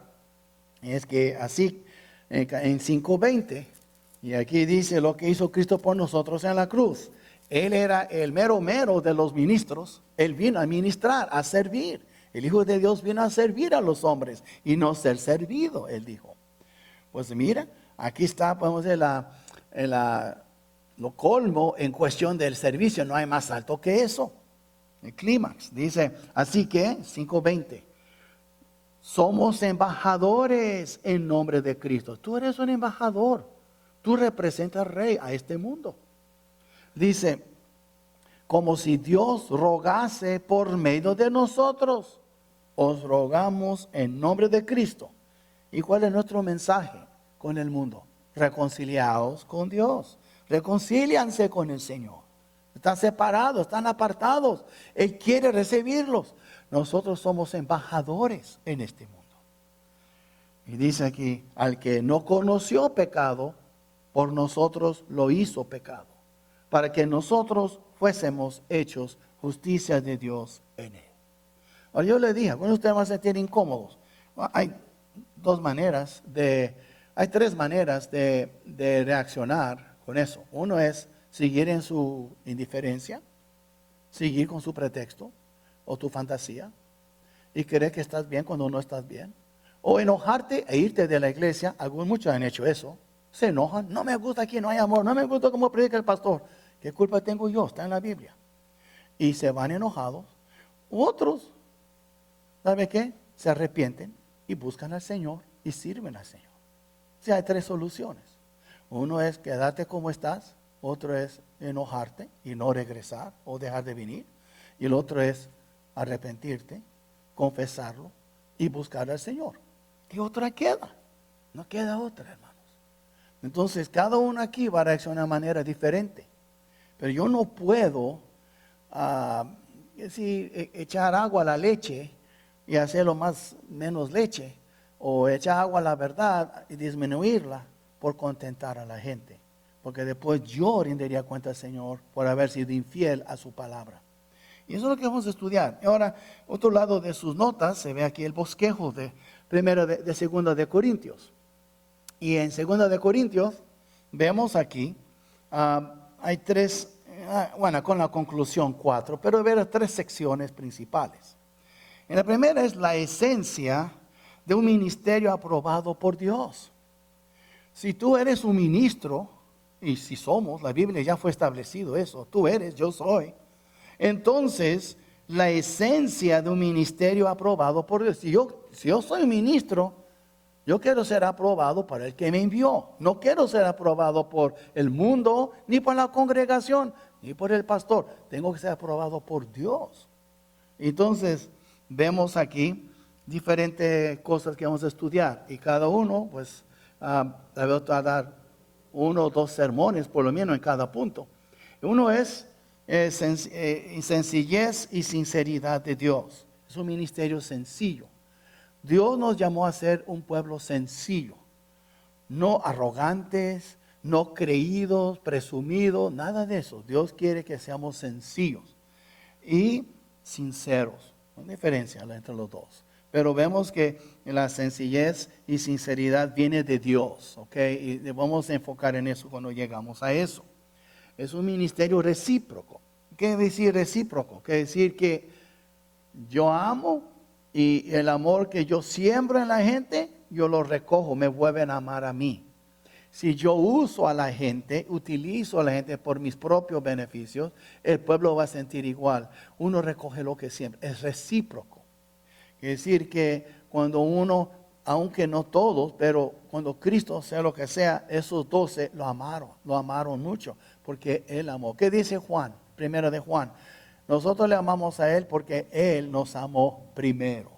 es que así en 5:20, y aquí dice lo que hizo Cristo por nosotros en la cruz. Él era el mero de los ministros, Él vino a ministrar, a servir. El Hijo de Dios vino a servir a los hombres y no ser servido, Él dijo. Pues mira, aquí está, podemos ver lo colmo en cuestión del servicio, no hay más alto que eso. El clímax dice, así que 5:20, somos embajadores en nombre de Cristo. Tú eres un embajador, tú representas al Rey a este mundo. Dice, como si Dios rogase por medio de nosotros, os rogamos en nombre de Cristo. ¿Y cuál es nuestro mensaje con el mundo? Reconciliaos con Dios, reconcílianse con el Señor. Están separados, están apartados. Él quiere recibirlos. Nosotros somos embajadores en este mundo. Y dice aquí, al que no conoció pecado, por nosotros lo hizo pecado, para que nosotros fuésemos hechos justicia de Dios en él. Ahora yo le dije, algunos de ustedes van a sentir incómodos. Hay tres maneras de reaccionar con eso. Uno es seguir en su indiferencia, seguir con su pretexto o tu fantasía y creer que estás bien cuando no estás bien. O enojarte e irte de la iglesia. Muchos han hecho eso. Se enojan. No me gusta aquí, no hay amor. No me gusta cómo predica el pastor. ¿Qué culpa tengo yo? Está en la Biblia. Y se van enojados. Otros, ¿sabe qué? Se arrepienten y buscan al Señor y sirven al Señor. O sea, hay tres soluciones. Uno es quedarte como estás. Otro es enojarte y no regresar o dejar de venir. Y el otro es arrepentirte, confesarlo y buscar al Señor. ¿Qué otra queda? No queda otra, hermanos. Entonces, cada uno aquí va a reaccionar de manera diferente. Pero yo no puedo echar agua a la leche y hacerlo menos leche. O echar agua a la verdad y disminuirla por contentar a la gente. Porque después yo rendiría cuenta al Señor por haber sido infiel a su palabra. Y eso es lo que vamos a estudiar. Ahora, otro lado de sus notas, se ve aquí el bosquejo de segunda de Corintios. Y en segunda de Corintios, vemos aquí, hay tres, con la conclusión 4, pero ver tres secciones principales. En la primera es la esencia de un ministerio aprobado por Dios. Si tú eres un ministro, y si somos, la Biblia ya fue establecido eso, tú eres, yo soy. Entonces, la esencia de un ministerio aprobado por Dios. Si yo soy ministro, yo quiero ser aprobado por el que me envió. No quiero ser aprobado por el mundo, ni por la congregación, ni por el pastor. Tengo que ser aprobado por Dios. Entonces, vemos aquí diferentes cosas que vamos a estudiar. Y cada uno, pues, le voy a dar 1 o 2 sermones, por lo menos en cada punto. Uno es sencillez y sinceridad de Dios. Es un ministerio sencillo. Dios nos llamó a ser un pueblo sencillo, no arrogantes, no creídos, presumidos, nada de eso. Dios quiere que seamos sencillos y sinceros. Una diferencia entre los dos. Pero vemos que la sencillez y sinceridad viene de Dios, ¿ok? Y vamos a enfocar en eso cuando llegamos a eso. Es un ministerio recíproco. ¿Qué quiere decir recíproco? Quiere decir que yo amo y el amor que yo siembro en la gente, yo lo recojo, me vuelven a amar a mí. Si yo uso a la gente, utilizo a la gente por mis propios beneficios, el pueblo va a sentir igual. Uno recoge lo que siembra, es recíproco. Quiere decir que cuando uno, aunque no todos, pero cuando Cristo sea lo que sea, esos 12 lo amaron mucho, porque Él amó. ¿Qué dice Juan? Primero de Juan. Nosotros le amamos a Él porque Él nos amó primero.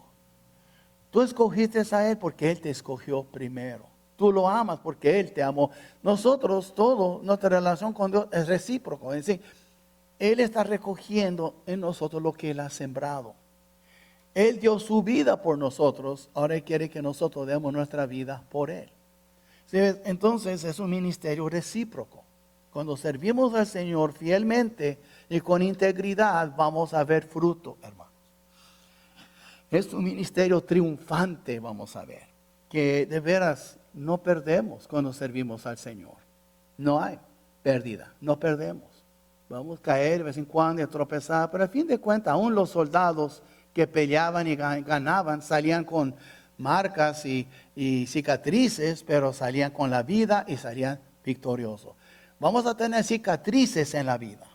Tú escogiste a Él porque Él te escogió primero. Tú lo amas porque Él te amó. Nosotros, nuestra relación con Dios es recíproco. Es decir, Él está recogiendo en nosotros lo que Él ha sembrado. Él dio su vida por nosotros, ahora Él quiere que nosotros demos nuestra vida por Él. ¿Sí? Entonces es un ministerio recíproco. Cuando servimos al Señor fielmente y con integridad, vamos a ver fruto, hermanos. Es un ministerio triunfante, vamos a ver, que de veras no perdemos cuando servimos al Señor. No hay pérdida, no perdemos. Vamos a caer de vez en cuando y a tropezar, pero a fin de cuentas, aún los soldados que peleaban y ganaban, salían con marcas y cicatrices, pero salían con la vida y salían victoriosos. Vamos a tener cicatrices en la vida.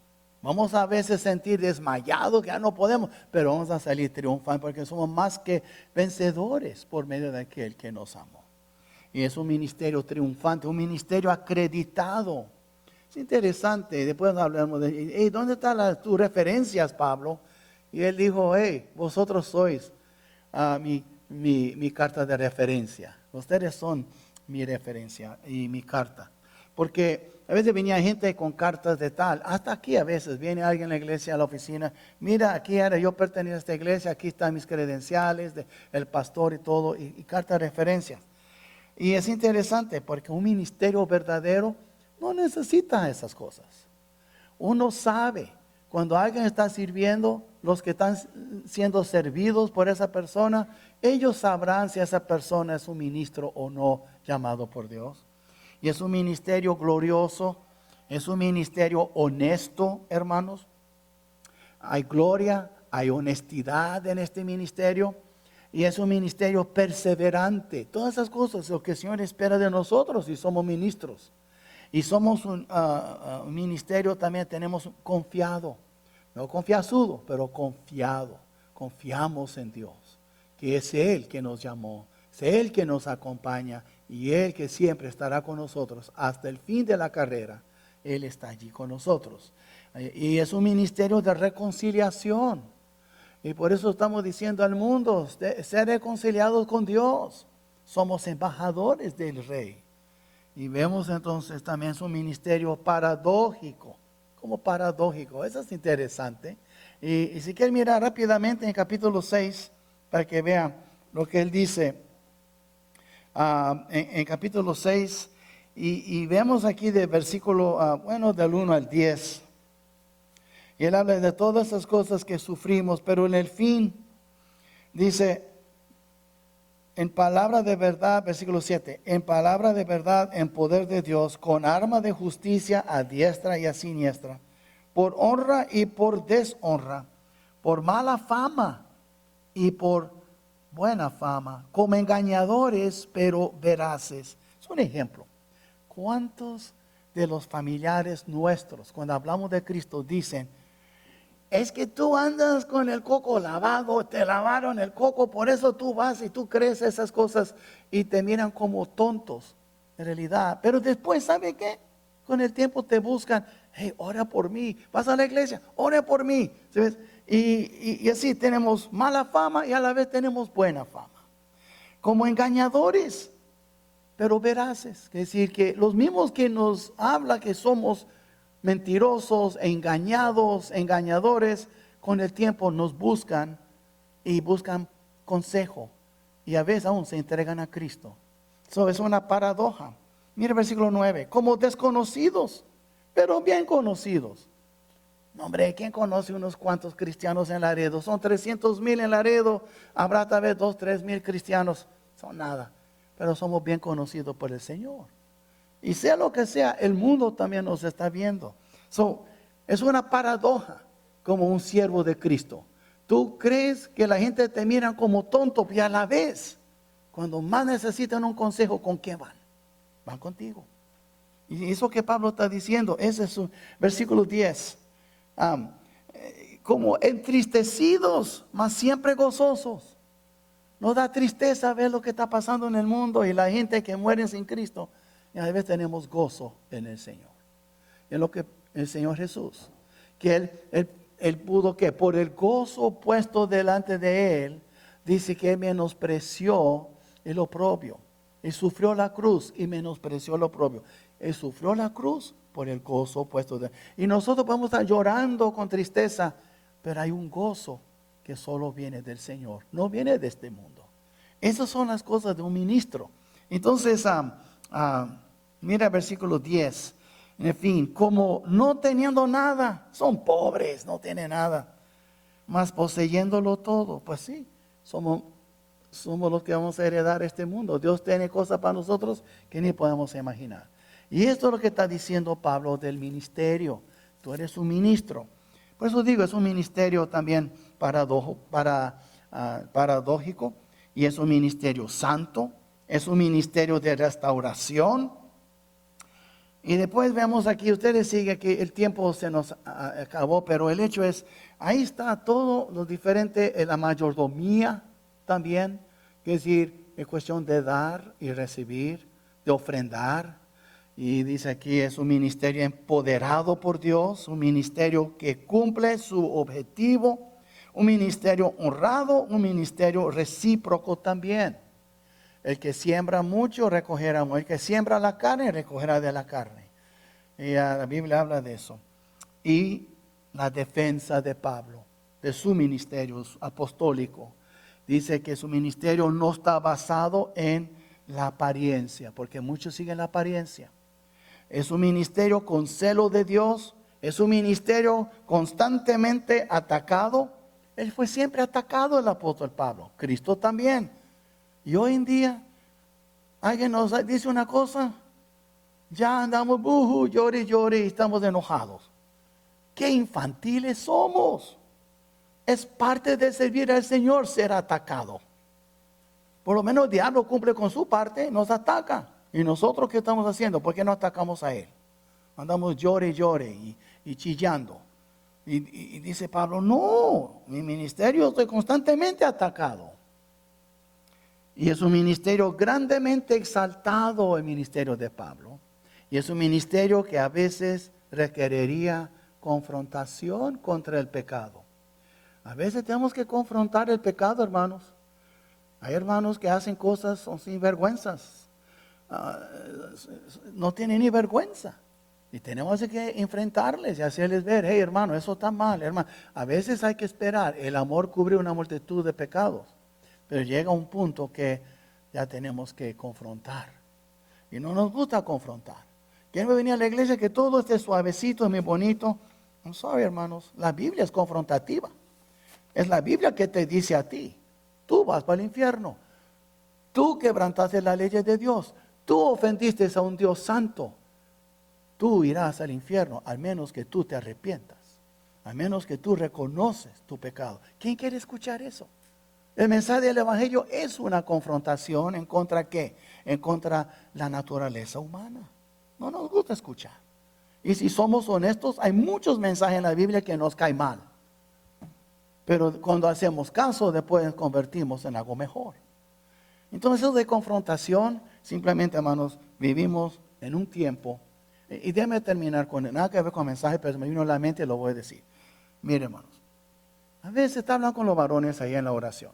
Vamos a veces sentir desmayados, que ya no podemos, pero vamos a salir triunfantes porque somos más que vencedores por medio de aquel que nos amó. Y es un ministerio triunfante, un ministerio acreditado. Es interesante, después hablamos de, hey, ¿dónde están tus referencias, Pablo? Y él dijo, hey, vosotros sois mi carta de referencia. Ustedes son mi referencia y mi carta. Porque a veces venía gente con cartas de tal. Hasta aquí a veces viene alguien a la iglesia, a la oficina. Mira, aquí era, yo pertenezco a esta iglesia, aquí están mis credenciales, el pastor y todo, y carta de referencia. Y es interesante porque un ministerio verdadero no necesita esas cosas. Uno sabe. Cuando alguien está sirviendo, los que están siendo servidos por esa persona, ellos sabrán si esa persona es un ministro o no llamado por Dios. Y es un ministerio glorioso, es un ministerio honesto, hermanos. Hay gloria, hay honestidad en este ministerio. Y es un ministerio perseverante. Todas esas cosas, lo que el Señor espera de nosotros si somos ministros. Y somos un ministerio también, tenemos confiado. No confiasudo, pero confiado. Confiamos en Dios, que es Él que nos llamó, es Él que nos acompaña y Él que siempre estará con nosotros hasta el fin de la carrera. Él está allí con nosotros. Y es un ministerio de reconciliación. Y por eso estamos diciendo al mundo, ser reconciliados con Dios. Somos embajadores del Rey. Y vemos entonces también su ministerio paradójico. Como paradójico, eso es interesante. Y si quieren mirar rápidamente en el capítulo 6, para que vean lo que él dice. En capítulo 6, y vemos aquí del versículo, del 1 al 10. Y él habla de todas esas cosas que sufrimos, pero en el fin, dice, en palabra de verdad, versículo 7, en palabra de verdad, en poder de Dios, con arma de justicia a diestra y a siniestra, por honra y por deshonra, por mala fama y por buena fama, como engañadores pero veraces. Es un ejemplo. ¿Cuántos de los familiares nuestros. Cuando hablamos de Cristo dicen, es que tú andas con el coco lavado, te lavaron el coco, por eso tú vas y tú crees esas cosas y te miran como tontos, en realidad. Pero después, ¿sabe qué? Con el tiempo te buscan, hey, ora por mí, vas a la iglesia, ora por mí. ¿Sabes? Y así tenemos mala fama y a la vez tenemos buena fama. Como engañadores, pero veraces. Es decir, que los mismos que nos habla que somos mentirosos, engañados, engañadores, con el tiempo nos buscan y buscan consejo. Y a veces aún se entregan a Cristo. Eso es una paradoja. Mira el versículo 9. Como desconocidos, pero bien conocidos. No, hombre, ¿quién conoce unos cuantos cristianos en Laredo? Son 300,000 en Laredo. Habrá tal vez 2, 3,000 cristianos. Son nada. Pero somos bien conocidos por el Señor. Y sea lo que sea, el mundo también nos está viendo. Es una paradoja como un siervo de Cristo. Tú crees que la gente te mira como tonto y a la vez, cuando más necesitan un consejo, ¿con quién van? Van contigo. Y eso que Pablo está diciendo, ese es su versículo 10. Como entristecidos, mas siempre gozosos. Nos da tristeza ver lo que está pasando en el mundo y la gente que muere sin Cristo. Y a veces tenemos gozo en el Señor. En lo que el Señor Jesús, que él pudo que por el gozo puesto delante de Él, dice que Él menospreció el oprobio. Él sufrió la cruz y menospreció el oprobio. Él sufrió la cruz por el gozo puesto de Él. Y nosotros vamos a estar llorando con tristeza, pero hay un gozo que solo viene del Señor, no viene de este mundo. Esas son las cosas de un ministro. Entonces, mira el versículo 10. En fin, como no teniendo nada, son pobres, no tienen nada, mas poseyéndolo todo, pues sí, somos los que vamos a heredar este mundo. Dios tiene cosas para nosotros que ni podemos imaginar. Y esto es lo que está diciendo Pablo del ministerio. Tú eres un ministro. Por eso digo, es un ministerio también paradójico, y es un ministerio santo, es un ministerio de restauración. Y después vemos aquí, ustedes siguen que el tiempo se nos acabó, pero el hecho es, ahí está todo lo diferente, la mayordomía también, que es decir, es cuestión de dar y recibir, de ofrendar. Y dice aquí, es un ministerio empoderado por Dios, un ministerio que cumple su objetivo, un ministerio honrado, un ministerio recíproco también. El que siembra mucho recogerá mucho. El que siembra la carne recogerá de la carne. Y la Biblia habla de eso. Y la defensa de Pablo, de su ministerio apostólico. Dice que su ministerio no está basado en la apariencia, porque muchos siguen la apariencia. Es un ministerio con celo de Dios. Es un ministerio constantemente atacado. Él fue siempre atacado, el apóstol Pablo. Cristo también. Y hoy en día, alguien nos dice una cosa, ya andamos, llore, y estamos enojados. ¡Qué infantiles somos! Es parte de servir al Señor ser atacado. Por lo menos el diablo cumple con su parte, nos ataca. ¿Y nosotros qué estamos haciendo? ¿Por qué no atacamos a él? Andamos llore y chillando. Y dice Pablo, no, mi ministerio estoy constantemente atacado. Y es un ministerio grandemente exaltado, el ministerio de Pablo. Y es un ministerio que a veces requeriría confrontación contra el pecado. A veces tenemos que confrontar el pecado, hermanos. Hay hermanos que hacen cosas, son sinvergüenzas. No tienen ni vergüenza. Y tenemos que enfrentarles y hacerles ver, hey hermano, eso está mal, hermano. A veces hay que esperar. El amor cubre una multitud de pecados. Pero llega un punto que ya tenemos que confrontar. Y no nos gusta confrontar. Quiero venir a la iglesia que todo esté suavecito, muy bonito. I'm sorry, hermanos. La Biblia es confrontativa. Es la Biblia que te dice a ti. Tú vas para el infierno. Tú quebrantaste las leyes de Dios. Tú ofendiste a un Dios santo. Tú irás al infierno, al menos que tú te arrepientas. Al menos que tú reconoces tu pecado. ¿Quién quiere escuchar eso? El mensaje del Evangelio es una confrontación en contra ¿qué? En contra la naturaleza humana. No nos gusta escuchar. Y si somos honestos, hay muchos mensajes en la Biblia que nos caen mal. Pero cuando hacemos caso, después nos convertimos en algo mejor. Entonces, eso de confrontación, simplemente, hermanos, vivimos en un tiempo. Y déjame terminar con nada que ver con el mensaje, pero me vino a la mente y lo voy a decir. Mire, hermanos, a veces está hablando con los varones ahí en la oración.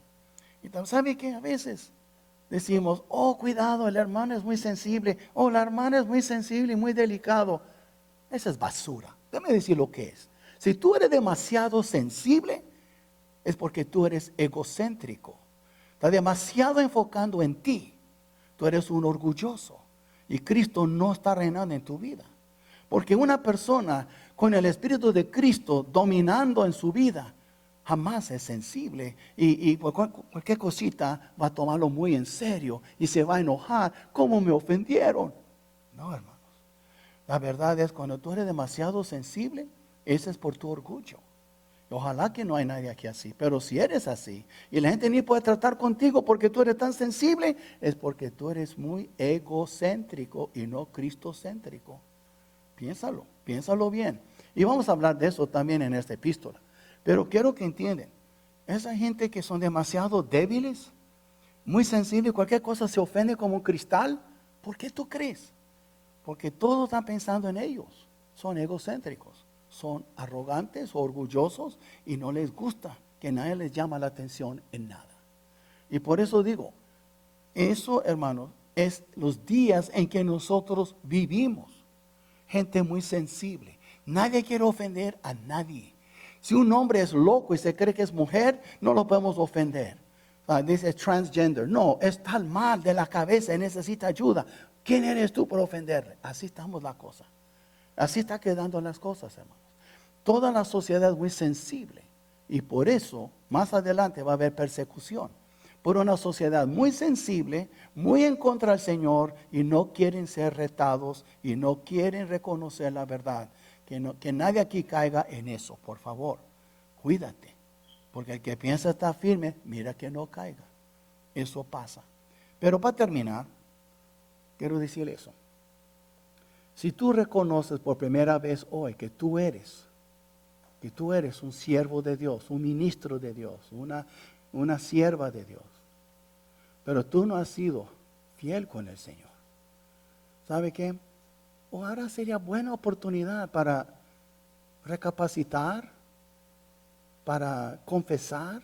Y ¿sabe qué? A veces decimos, oh, cuidado, el hermano es muy sensible. Oh, la hermana es muy sensible y muy delicado. Esa es basura. Déjame decir lo que es. Si tú eres demasiado sensible, es porque tú eres egocéntrico. Estás demasiado enfocando en ti. Tú eres un orgulloso. Y Cristo no está reinando en tu vida. Porque una persona con el Espíritu de Cristo dominando en su vida, jamás es sensible. Y cualquier cosita va a tomarlo muy en serio. Y se va a enojar. ¿Cómo me ofendieron? No, hermanos. La verdad es cuando tú eres demasiado sensible, ese es por tu orgullo. Ojalá que no hay nadie aquí así. Pero si eres así y la gente ni puede tratar contigo porque tú eres tan sensible, es porque tú eres muy egocéntrico y no cristocéntrico. Piénsalo bien. Y vamos a hablar de eso también en esta epístola. Pero quiero que entiendan, esa gente que son demasiado débiles, muy sensibles, cualquier cosa se ofende como un cristal, ¿por qué tú crees? Porque todos están pensando en ellos, son egocéntricos. Son arrogantes o orgullosos y no les gusta que nadie les llama la atención en nada. Y por eso digo, eso, hermanos, es los días en que nosotros vivimos. Gente muy sensible. Nadie quiere ofender a nadie. Si un hombre es loco y se cree que es mujer, no lo podemos ofender. Dice transgender. No, está mal de la cabeza y necesita ayuda. ¿Quién eres tú por ofenderle? Así estamos la cosa. Así está quedando las cosas, hermanos. Toda la sociedad es muy sensible y por eso más adelante va a haber persecución. Por una sociedad muy sensible, muy en contra del Señor y no quieren ser retados y no quieren reconocer la verdad. Que nadie aquí caiga en eso, por favor. Cuídate, porque el que piensa estar firme, mira que no caiga. Eso pasa. Pero para terminar, quiero decir eso. Si tú reconoces por primera vez hoy que tú eres un siervo de Dios, un ministro de Dios, una sierva de Dios, pero tú no has sido fiel con el Señor, ¿sabe qué? Ahora sería buena oportunidad para recapacitar, para confesar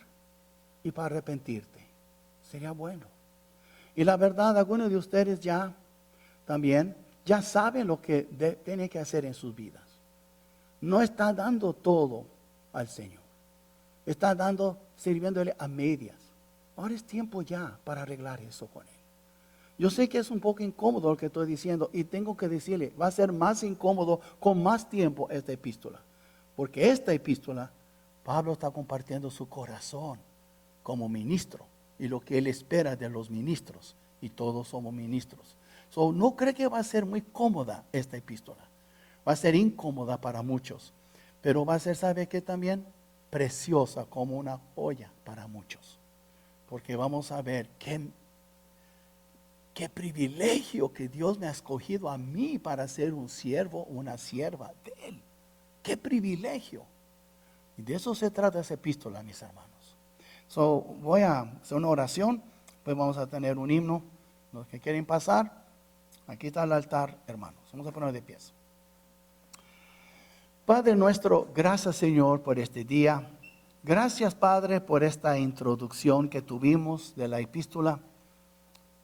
y para arrepentirte. Sería bueno. Y la verdad, algunos de ustedes ya saben lo que tienen que hacer en sus vidas. No está dando todo al Señor. Está sirviéndole a medias. Ahora es tiempo ya para arreglar eso con Él. Yo sé que es un poco incómodo lo que estoy diciendo y tengo que decirle, va a ser más incómodo con más tiempo esta epístola. Porque esta epístola, Pablo está compartiendo su corazón como ministro y lo que él espera de los ministros. Y todos somos ministros. No cree que va a ser muy cómoda esta epístola. Va a ser incómoda para muchos. Pero va a ser, ¿sabe qué también? Preciosa como una joya para muchos. Porque vamos a ver qué privilegio que Dios me ha escogido a mí para ser un siervo, una sierva de Él. Qué privilegio. Y de eso se trata esa epístola, mis hermanos. Voy a hacer una oración, pues vamos a tener un himno. Los que quieren pasar, aquí está el altar, hermanos. Vamos a poner de pies. Padre nuestro, gracias Señor por este día. Gracias Padre por esta introducción que tuvimos de la epístola.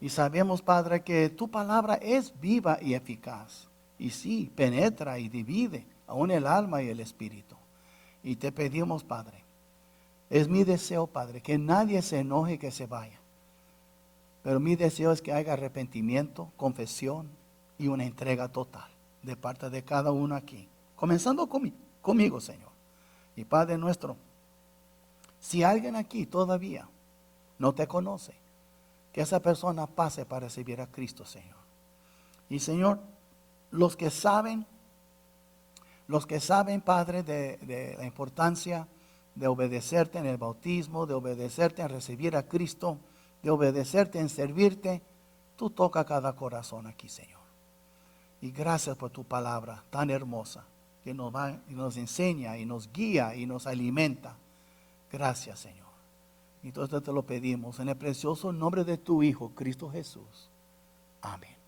Y sabemos Padre que tu palabra es viva y eficaz. Y sí, penetra y divide aún el alma y el espíritu. Y te pedimos Padre, es mi deseo Padre, que nadie se enoje y que se vaya. Pero mi deseo es que haya arrepentimiento, confesión y una entrega total de parte de cada uno aquí. Comenzando conmigo, Señor. Y Padre nuestro, si alguien aquí todavía no te conoce, que esa persona pase para recibir a Cristo, Señor. Y Señor, los que saben, Padre, de la importancia de obedecerte en el bautismo, de obedecerte en recibir a Cristo, de obedecerte en servirte, tú toca cada corazón aquí, Señor. Y gracias por tu palabra tan hermosa, que nos enseña y nos guía y nos alimenta. Gracias, Señor. Y todo esto te lo pedimos en el precioso nombre de tu Hijo, Cristo Jesús. Amén.